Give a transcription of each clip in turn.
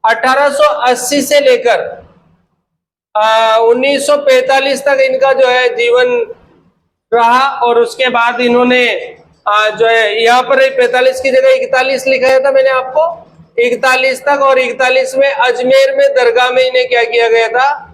1880 से लेकर 1945 तक इनका जो है जीवन रहा। और उसके बाद इन्होंने जो है यहाँ पर 45 की जगह 41 लिखाया था मैंने आपको, 41 तक। और 41 में अजमेर में दरगाह में इन्हें क्या किया गया था,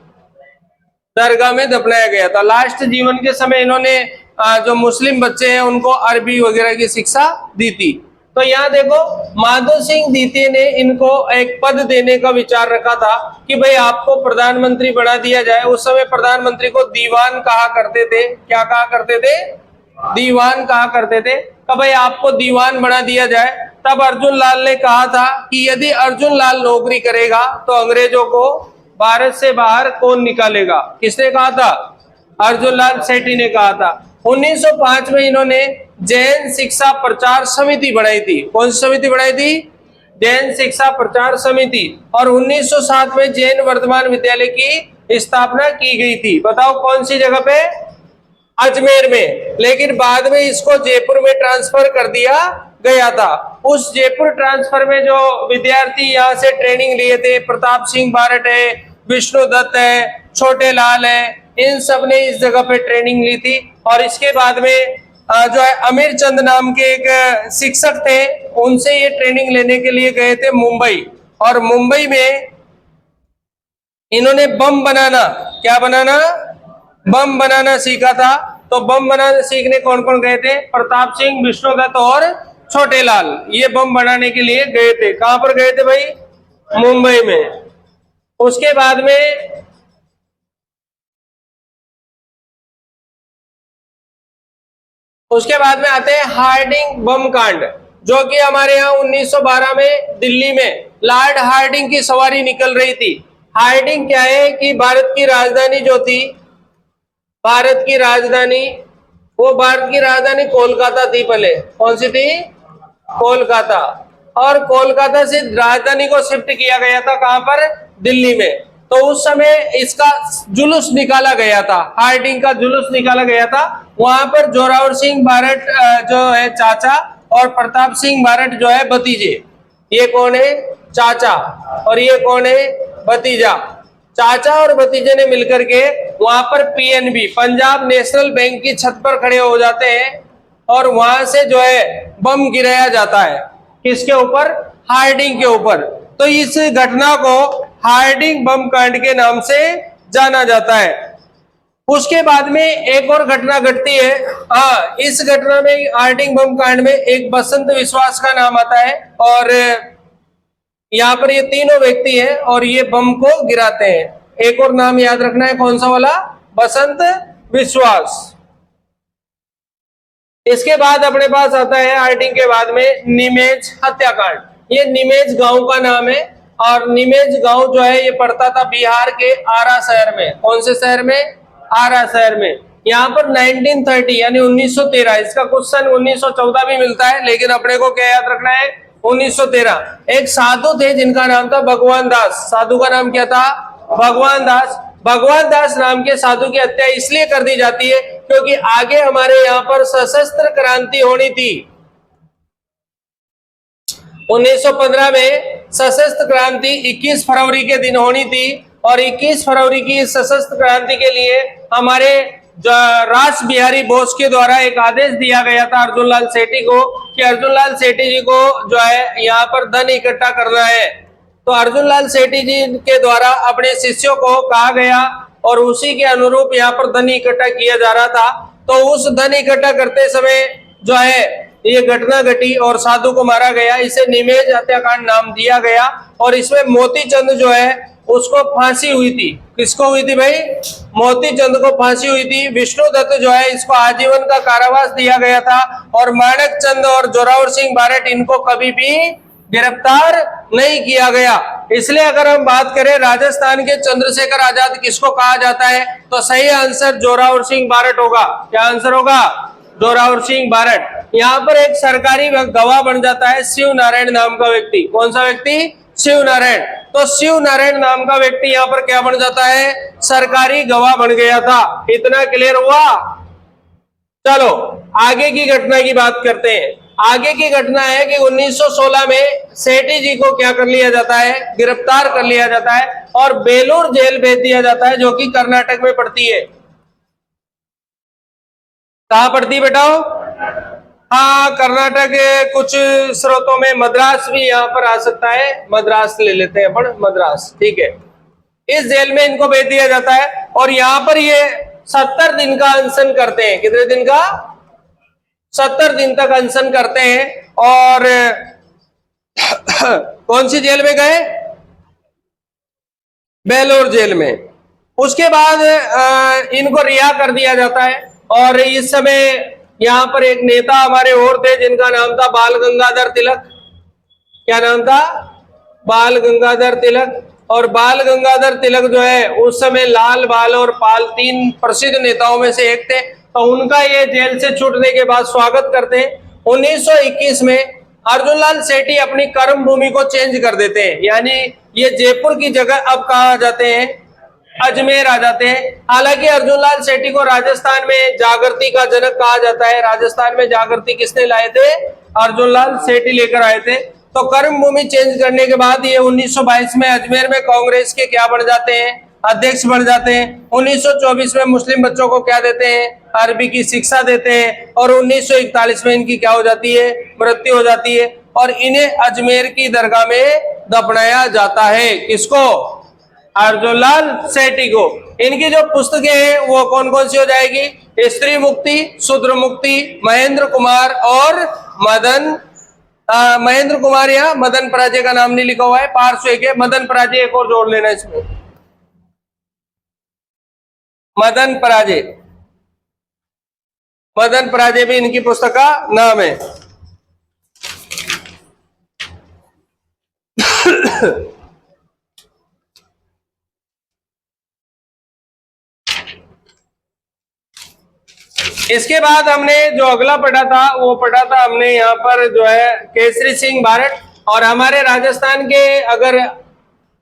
दरगाह में दफनाया गया था। लास्ट जीवन के समय इन्होंने जो मुस्लिम बच्चे हैं उनको अरबी वगैरह की शिक्षा दी थी। तो यहाँ देखो, माधो सिंह द्वितीय ने इनको एक पद देने का विचार रखा था कि भाई आपको प्रधानमंत्री बना दिया जाए। उस समय प्रधानमंत्री को दीवान कहा करते थे। क्या कहा करते थे? दीवान कहा करते थे। कि भाई आपको दीवान बना दिया जाए। तब अर्जुन लाल ने कहा था कि यदि अर्जुन लाल नौकरी करेगा तो अंग्रेजों को भारत से बाहर कौन निकालेगा? किसने कहा था? अर्जुन लाल सेठी ने कहा था। 1905 में इन्होंने जैन शिक्षा प्रचार समिति बनाई थी। कौन सी समिति बनाई थी? जैन शिक्षा प्रचार समिति। और 1907 में जैन वर्धमान विद्यालय की स्थापना की गई थी। बताओ कौन सी जगह पे? अजमेर में। लेकिन बाद में इसको जयपुर में ट्रांसफर कर दिया गया था। उस जयपुर ट्रांसफर में जो विद्यार्थी यहाँ से ट्रेनिंग लिए थे, प्रताप सिंह बारट है, विष्णु दत्त है, छोटे लाल है, इन सब ने इस जगह पे ट्रेनिंग ली थी। और इसके बाद में जो है अमीर चंद नाम के एक शिक्षक थे, उनसे ये ट्रेनिंग लेने के लिए गए थे मुंबई। और मुंबई में इन्होंने बम बनाना, क्या बनाना? बम बनाना सीखा था। तो बम बनाना सीखने कौन कौन गए थे? प्रताप सिंह, विष्णुदत्त और छोटे लाल, ये बम बनाने के लिए गए थे। कहां पर गए थे भाई? मुंबई में। उसके बाद में आते हैं हार्डिंग बम कांड, जो कि हमारे यहाँ 1912 में दिल्ली में लॉर्ड हार्डिंग की सवारी निकल रही थी। हार्डिंग क्या है कि भारत की राजधानी जो थी, भारत की राजधानी कोलकाता थी पहले। कौन सी थी? कोलकाता। और कोलकाता से राजधानी को शिफ्ट किया गया था कहां पर? दिल्ली में। तो उस समय इसका जुलूस निकाला गया था, हार्डिंग का जुलूस निकाला गया था। वहां पर जोरावर सिंह बारट जो है चाचा और प्रताप सिंह बारट जो है भतीजे। ये कौन है? चाचा। और ये कौन है? भतीजा। चाचा और भतीजे ने मिलकर के वहां पर पीएनबी, पंजाब नेशनल बैंक की छत पर खड़े हो जाते हैं और वहां से जो है बम गिराया जाता है। किसके ऊपर? हार्डिंग के ऊपर। तो इस घटना को हार्डिंग बम कांड के नाम से जाना जाता है। उसके बाद में एक और घटना घटती है। इस घटना में, हार्डिंग बम कांड में, एक बसंत विश्वास का नाम आता है। और यहाँ पर ये तीनों व्यक्ति हैं और ये बम को गिराते हैं। एक और नाम याद रखना है, कौन सा वाला? बसंत विश्वास। इसके बाद अपने पास आता है हार्डिंग के बाद में निमेज हत्याकांड। ये निमेज गांव का नाम है और निमेज गांव जो है ये पड़ता था बिहार के आरा शहर में। कौन से शहर में? आरा शहर में। यहाँ पर 1930 यानी 1913, इसका कुछ सन 1914 भी मिलता है, लेकिन अपने को क्या याद रखना है? 1913। एक साधु थे जिनका नाम था भगवान दास। साधु का नाम क्या था? भगवान दास। भगवान दास नाम के साधु की हत्या इसलिए कर दी जाती है क्योंकि आगे हमारे यहाँ पर सशस्त्र क्रांति होनी थी। 1915 में सशस्त्र क्रांति 21 फरवरी के दिन होनी थी। और 21 फरवरी की सशस्त्र क्रांति के लिए हमारे रास बिहारी बोस के द्वारा एक आदेश दिया गया था अर्जुन लाल सेठी को कि अर्जुन लाल सेठी जी को जो है यहाँ पर धन इकट्ठा करना है। तो अर्जुन लाल सेठी जी के द्वारा अपने शिष्यों को कहा गया और उसी के अनुरूप यहाँ पर धन इकट्ठा किया जा रहा था। तो उस धन इकट्ठा करते समय जो है ये घटना घटी और साधु को मारा गया। इसे निमेज हत्याकांड नाम दिया गया। और इसमें मोती चंद जो है उसको फांसी हुई थी। किसको हुई थी भाई? मोती चंद को फांसी हुई थी। विष्णु दत्त जो है इसको आजीवन का कारावास दिया गया था। और माणक चंद और जोरावर सिंह बारट इनको कभी भी गिरफ्तार नहीं किया गया। इसलिए अगर हम बात करें राजस्थान के चंद्रशेखर आजाद किसको कहा जाता है, तो सही आंसर जोरावर सिंह बारट होगा। क्या आंसर होगा? जोरावर सिंह बारट। यहाँ पर एक सरकारी गवाह बन जाता है शिव नारायण नाम का व्यक्ति। कौन सा व्यक्ति? शिव नारायण। तो शिव नारायण नाम का व्यक्ति यहाँ पर क्या बन जाता है? सरकारी गवाह बन गया था। इतना क्लियर हुआ? चलो आगे की घटना की बात करते हैं। आगे की घटना है कि 1916 में सेठी जी को क्या कर लिया जाता है, गिरफ्तार कर लिया जाता है और बेलूर जेल भेज दिया जाता है, जो कि कर्नाटक में पड़ती है। कहां पड़ती बेटाओ? हाँ, कर्नाटक के कुछ स्रोतों में मद्रास भी यहां पर आ सकता है, मद्रास ले लेते हैं अपन, मद्रास, ठीक है। इस जेल में इनको भेज दिया जाता है और यहां पर ये 70 दिन का अनशन करते हैं। कितने दिन का? 70 दिन तक अनशन करते हैं। और कौन सी जेल में गए? बेलोर जेल में। उसके बाद इनको रिहा कर दिया जाता है और इस समय यहां पर एक नेता हमारे और थे जिनका नाम था बाल गंगाधर तिलक। क्या नाम था? बाल गंगाधर तिलक। और बाल गंगाधर तिलक जो है उस समय लाल, बाल और पाल 3 प्रसिद्ध नेताओं में से एक थे। तो उनका ये जेल से छूटने के बाद स्वागत करते हैं। 1921 में अर्जुनलाल सेठी अपनी कर्म भूमि को चेंज कर देते हैं, यानी ये जयपुर की जगह अब कहा जाते हैं, अजमेर आ जाते हैं। हालांकि अर्जुनलाल सेठी को राजस्थान में जागृति का जनक कहा जाता है। राजस्थान में जागृति किसने लाए थे? अर्जुनलाल सेठी लेकर आए थे। तो कर्म भूमि चेंज करने के बाद ये 1922 में अजमेर में कांग्रेस के क्या बन जाते हैं? अध्यक्ष बन जाते हैं। 1924 में मुस्लिम बच्चों को क्या देते हैं? अरबी की शिक्षा देते हैं। और 1941 में इनकी क्या हो जाती है? मृत्यु हो जाती है और इन्हें अजमेर की दरगाह में दफनाया जाता है। किसको? अर्जुनलाल सेठी को। इनकी जो पुस्तकें हैं वो कौन कौन सी हो जाएगी? स्त्री मुक्ति, शूद्र मुक्ति, महेंद्र कुमार और मदन महेंद्र कुमार या मदन पराजय का नाम नहीं लिखा हुआ है, पार्श्व एक है, मदन पराजय एक और जोड़ लेना इसमें, मदन पराजय। मदन पराजय भी इनकी पुस्तक का नाम है। इसके बाद हमने जो अगला पढ़ा था वो पढ़ा था हमने यहाँ पर जो है केसरी सिंह भारत। और हमारे राजस्थान के अगर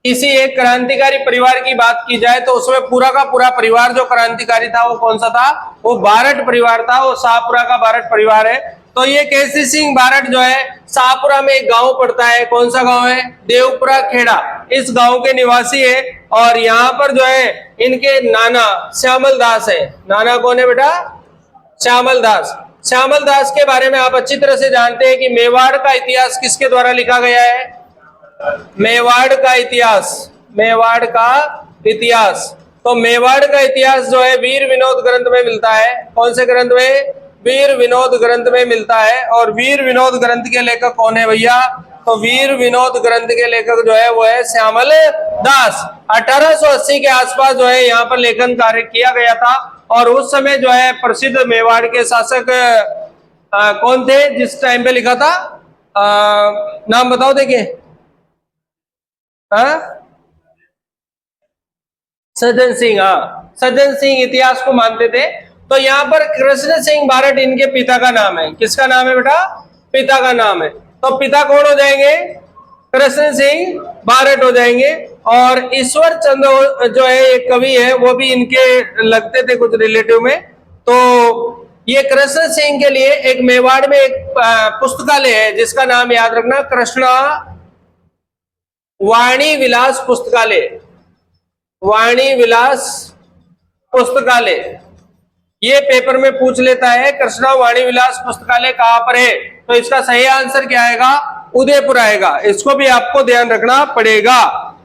किसी एक क्रांतिकारी परिवार की बात की जाए तो उसमें पूरा का पूरा परिवार जो क्रांतिकारी था वो कौन सा था? वो भारत परिवार था, वो शाहपुरा का भारत परिवार है। तो ये केसरी सिंह भारत जो है शाहपुरा में एक गांव पड़ता है। कौन सा गांव है? देवपुरा खेड़ा। इस गांव के निवासी है और यहाँ पर जो है इनके नाना श्यामल दास है। नाना कौन है बेटा? श्यामल दास। श्यामल दास के बारे में आप अच्छी तरह से जानते हैं कि मेवाड़ का इतिहास किसके द्वारा लिखा गया है? मेवाड़ का इतिहास। मेवाड़ का इतिहास। तो मेवाड़ का इतिहास जो है वीर विनोद ग्रंथ में मिलता है। कौन से ग्रंथ में? वीर विनोद ग्रंथ में मिलता है। और वीर विनोद ग्रंथ के लेखक कौन है भैया? तो वीर विनोद ग्रंथ के लेखक जो है वो है श्यामल दास। 1880 के आसपास जो है यहाँ पर लेखन कार्य किया गया था। और उस समय जो है प्रसिद्ध मेवाड़ के शासक कौन थे जिस टाइम पे लिखा था? नाम बताओ देखिए। सज्जन सिंह। हाँ, सज्जन सिंह इतिहास को मानते थे। तो यहाँ पर कृष्ण सिंह भारत इनके पिता का नाम है। किसका नाम है बेटा? पिता का नाम है। तो पिता कौन हो जाएंगे? कृष्ण सिंह भारत हो जाएंगे। और ईश्वर चंद्र जो है एक कवि है वो भी इनके लगते थे कुछ रिलेटिव में। तो ये कृष्ण सिंह के लिए एक मेवाड़ में एक पुस्तकालय है जिसका नाम याद रखना, कृष्णा वाणी विलास पुस्तकालय। वाणी विलास पुस्तकालय ये पेपर में पूछ लेता है, कृष्णा वाणी विलास पुस्तकालय कहां पर है? तो इसका सही आंसर क्या आएगा? उदयपुर आएगा। इसको भी आपको ध्यान रखना पड़ेगा।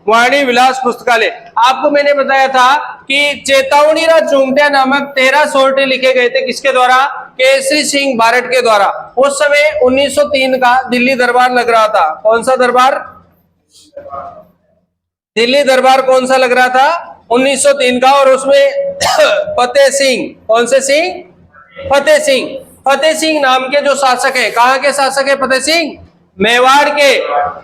वाणी विलास पुस्तकालय। आपको मैंने बताया था कि चेतावनीरा चूंटिया नामक 13 सोर्टे लिखे गए थे। किसके द्वारा? केसरी सिंह भारत के द्वारा। उस समय 1903 का दिल्ली दरबार लग रहा था। कौन सा दरबार? दिल्ली दरबार कौन सा लग रहा था? 1903 का। और उसमें फतेह सिंह, कौन से सिंह? फतेह सिंह। फतेह सिंह नाम के जो शासक है, कहाँ के शासक है फतेह सिंह? मेवाड़ के।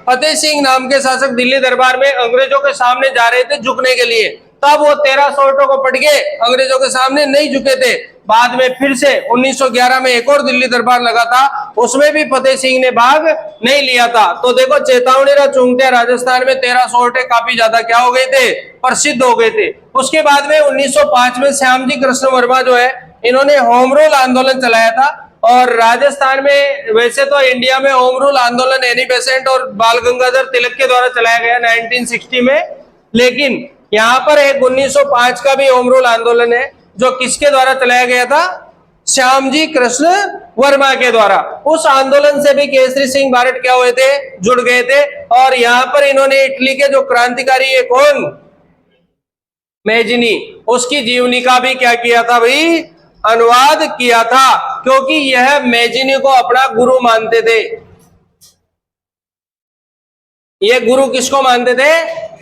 फतेह सिंह नाम के शासक दिल्ली दरबार में अंग्रेजों के सामने जा रहे थे झुकने के लिए। तब वो 13 सोर्टों को पढ़ के अंग्रेजों के सामने नहीं झुके थे। बाद में फिर से 1911 में एक और दिल्ली दरबार लगा था, उसमें भी फतेह सिंह ने भाग नहीं लिया था। तो देखो चेतावनीरा चूंटिया राजस्थान में 13 सोर्टे काफी ज्यादा क्या हो गए थे? प्रसिद्ध हो गए थे। उसके बाद में 1905 में श्यामजी कृष्ण वर्मा जो है इन्होंने होम रूल आंदोलन चलाया था। और राजस्थान में वैसे तो इंडिया में होम रूल आंदोलन एनी बेसेंट और बाल गंगाधर तिलक के द्वारा चलाया गया 1960 में, लेकिन यहाँ पर एक 1905 का भी होम रूल आंदोलन है जो किसके द्वारा चलाया गया था? श्यामजी कृष्ण वर्मा के द्वारा। उस आंदोलन से भी केसरी सिंह भारट क्या हुए थे? जुड़ गए थे। और यहाँ पर इन्होंने इटली के जो क्रांतिकारी है कौन? मैजिनी, उसकी जीवनी का भी क्या किया था भाई? अनुवाद किया था, क्योंकि यह मैजिनी को अपना गुरु मानते थे। ये गुरु किसको मानते थे?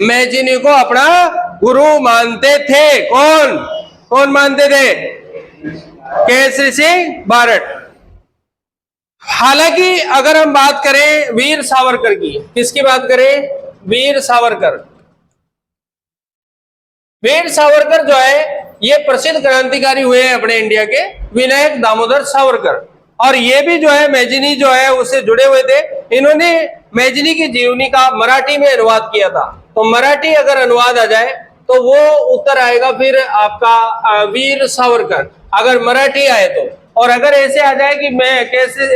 मैजिनी को अपना गुरु मानते थे। कौन कौन मानते थे? केसरी सिंह भारट। हालांकि अगर हम बात करें वीर सावरकर की, किसकी बात करें? वीर सावरकर। वीर सावरकर जो है ये प्रसिद्ध क्रांतिकारी हुए हैं अपने इंडिया के, विनायक दामोदर सावरकर। और ये भी जो है मैजिनी जो है उससे जुड़े हुए थे। इन्होंने मैजिनी की जीवनी का मराठी में अनुवाद किया था। तो मराठी अगर अनुवाद आ जाए तो वो उत्तर आएगा फिर आपका वीर सावरकर, अगर मराठी आए तो। और अगर ऐसे आ जाए कि मैं कैसे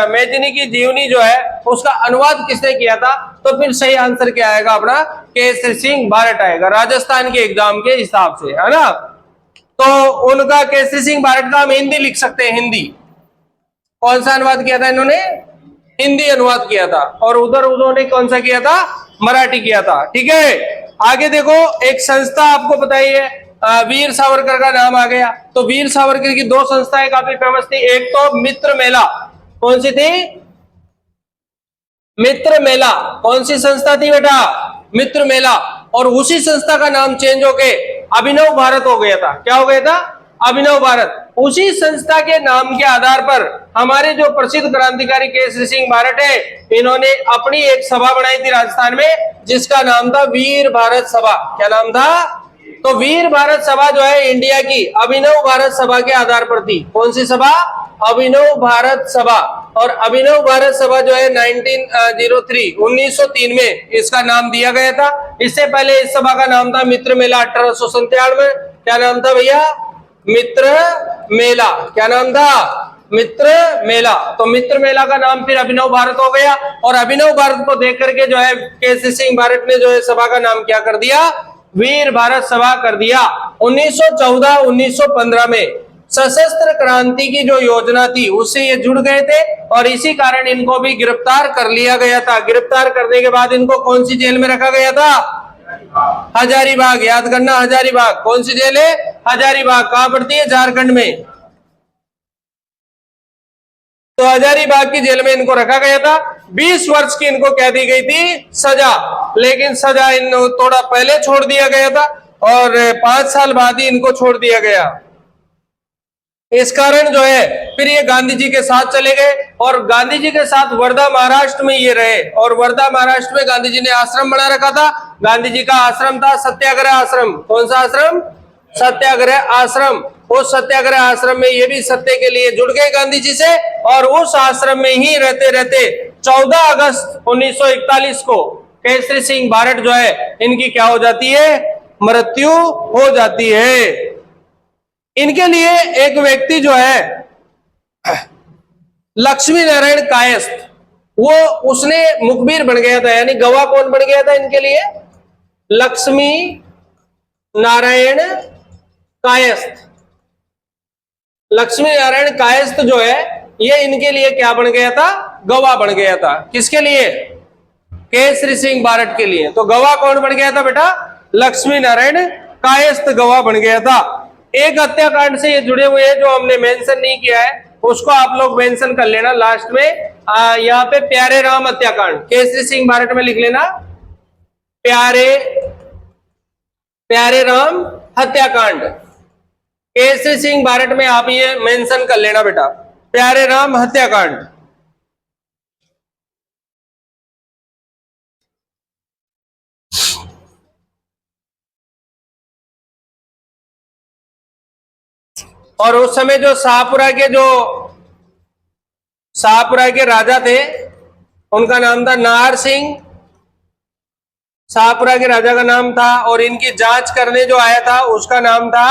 मैजिनी की जीवनी जो है उसका अनुवाद किसने किया था, तो फिर सही आंसर क्या आएगा अपना? केसरी सिंह भारट आएगा, राजस्थान के एग्जाम के हिसाब से, है ना। तो उनका केसरी सिंह भारट का हम हिंदी लिख सकते हैं। हिंदी कौन सा अनुवाद किया था इन्होंने? हिंदी अनुवाद किया था। और उधर उन्होंने कौन सा किया था? मराठी किया था। ठीक है, आगे देखो, एक संस्था आपको बताइए, वीर सावरकर का नाम आ गया तो वीर सावरकर की दो संस्थाएं काफी फेमस थी। एक तो मित्र मेला, कौन सी थी? मित्र मेला। कौन सी संस्था थी बेटा? मित्र मेला। और उसी संस्था का नाम चेंज होके अभिनव भारत हो गया था। क्या हो गया था? अभिनव भारत। उसी संस्था के नाम के आधार पर हमारे जो प्रसिद्ध क्रांतिकारी केसरी सिंह भारट है, इन्होंने अपनी एक सभा बनाई थी राजस्थान में, जिसका नाम था वीर भारत सभा। क्या नाम था? तो वीर भारत सभा जो है इंडिया की अभिनव भारत सभा के आधार पर थी। कौन सी सभा? अभिनव भारत सभा। और अभिनव भारत सभा जो है 1903 में इसका नाम दिया गया था। इससे पहले इस सभा का नाम था मित्र मेला 1897 में। क्या नाम था भैया? मित्र मेला। क्या नाम था? मित्र मेला। तो मित्र मेला का नाम फिर अभिनव भारत हो गया। और अभिनव भारत को देख करके जो है केसरी सिंह भारट ने जो है सभा का नाम क्या कर दिया? वीर भारत सभा कर दिया। 1914-1915 में सशस्त्र क्रांति की जो योजना थी उससे ये जुड़ गए थे और इसी कारण इनको भी गिरफ्तार कर लिया गया था। गिरफ्तार करने के बाद इनको कौन सी जेल में रखा गया था? हजारीबाग। याद करना, हजारीबाग। कौन सी जेल है? हजारीबाग। कहां पड़ती है? झारखंड में। तो हजारीबाग की जेल में इनको रखा गया था। 20 वर्ष की इनको क्या दी गई थी? सजा। लेकिन सजा इनको थोड़ा पहले छोड़ दिया गया था और 5 साल बाद ही इनको छोड़ दिया गया। इस कारण जो है फिर ये गांधी जी के साथ चले गए और गांधी जी के साथ वर्धा महाराष्ट्र में ये रहे। और वर्धा महाराष्ट्र में गांधी जी ने आश्रम बना रखा था। गांधी जी का आश्रम था सत्याग्रह आश्रम। कौन सा आश्रम? सत्याग्रह आश्रम। उस सत्याग्रह आश्रम में ये भी सत्य के लिए जुड़ गए गांधी जी से और उस आश्रम में ही रहते रहते 14 अगस्त 1941 को केसरी सिंह भारट जो है इनकी क्या हो जाती है? मृत्यु हो जाती है। इनके लिए एक व्यक्ति जो है लक्ष्मी नारायण कायस्थ, वो उसने मुखबिर बन गया था, यानी गवाह कौन बन गया था इनके लिए? लक्ष्मी नारायण कायस्थ। लक्ष्मी नारायण कायस्थ जो है ये इनके लिए क्या बन गया था? गवाह बन गया था। किसके लिए? केसरी सिंह भारट के लिए। तो गवाह कौन बन गया था बेटा? लक्ष्मी नारायण कायस्थ गवाह बन गया था। एक हत्याकांड से ये जुड़े हुए हैं जो हमने मेंशन नहीं किया है, उसको आप लोग मेंशन कर लेना लास्ट में। यहाँ पे प्यारे राम हत्याकांड केसरी सिंह भारट में लिख लेना, प्यारे राम हत्याकांड केसरी सिंह भारट में आप ये मेंशन कर लेना बेटा, प्यारे राम हत्याकांड। और उस समय जो शाहपुरा के राजा थे उनका नाम था नाहर सिंह। शाहपुरा के राजा का नाम था और इनकी जांच करने जो आया था उसका नाम था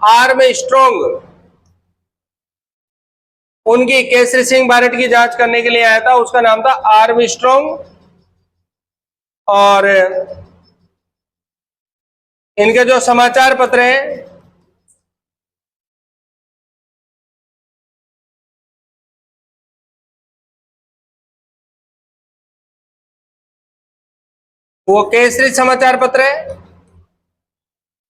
आर्मस्ट्रॉन्ग। उनकी केसरी सिंह बारट की जांच करने के लिए आया था, उसका नाम था आर्मस्ट्रॉन्ग। और इनके जो समाचार पत्र हैं वो केसरी समाचार पत्र है।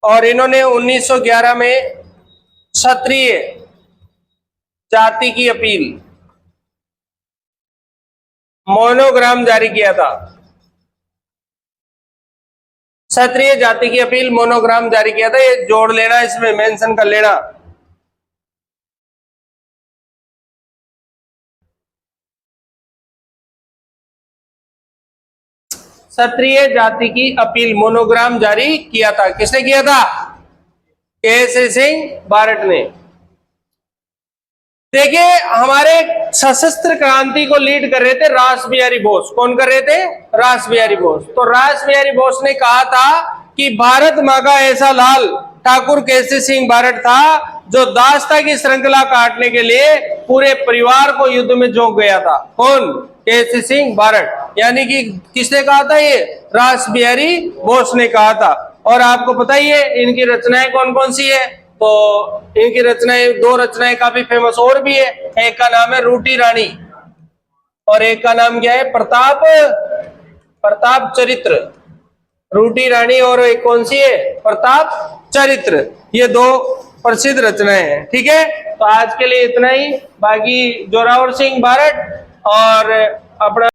और इन्होंने 1911 में क्षत्रिय जाति की अपील मोनोग्राम जारी किया था। क्षत्रिय जाति की अपील मोनोग्राम जारी किया था, ये जोड़ लेना, इसमें मेंशन कर लेना। क्षत्रिय जाति की अपील मोनोग्राम जारी किया था। किसने किया था? केसरी सिंह बारट ने। देखिए, हमारे सशस्त्र क्रांति को लीड कर रहे थे रास बिहारी बोस। कौन कर रहे थे? रास बिहारी बोस। तो रास बिहारी बोस ने कहा था कि भारत माँ का ऐसा लाल ठाकुर केसरी सिंह बारट था जो दासता की श्रृंखला काटने के लिए पूरे परिवार को युद्ध में झोंक गया था। कौन? केसरी सिंह बारट। यानी कि किसने कहा था? ये रास बिहारी बोस ने कहा था। और आपको पता ही है इनकी रचनाएं कौन कौन सी है। तो इनकी रचनाएं, दो रचनाएं काफी फेमस और भी है। एक का नाम है रूटी रानी और एक का नाम क्या है? प्रताप चरित्र। रूटी रानी और एक कौन सी है? प्रताप चरित्र। ये दो प्रसिद्ध रचनाएं हैं। ठीक है, तो आज के लिए इतना ही। बाकी जोरावर सिंह बारट और अपना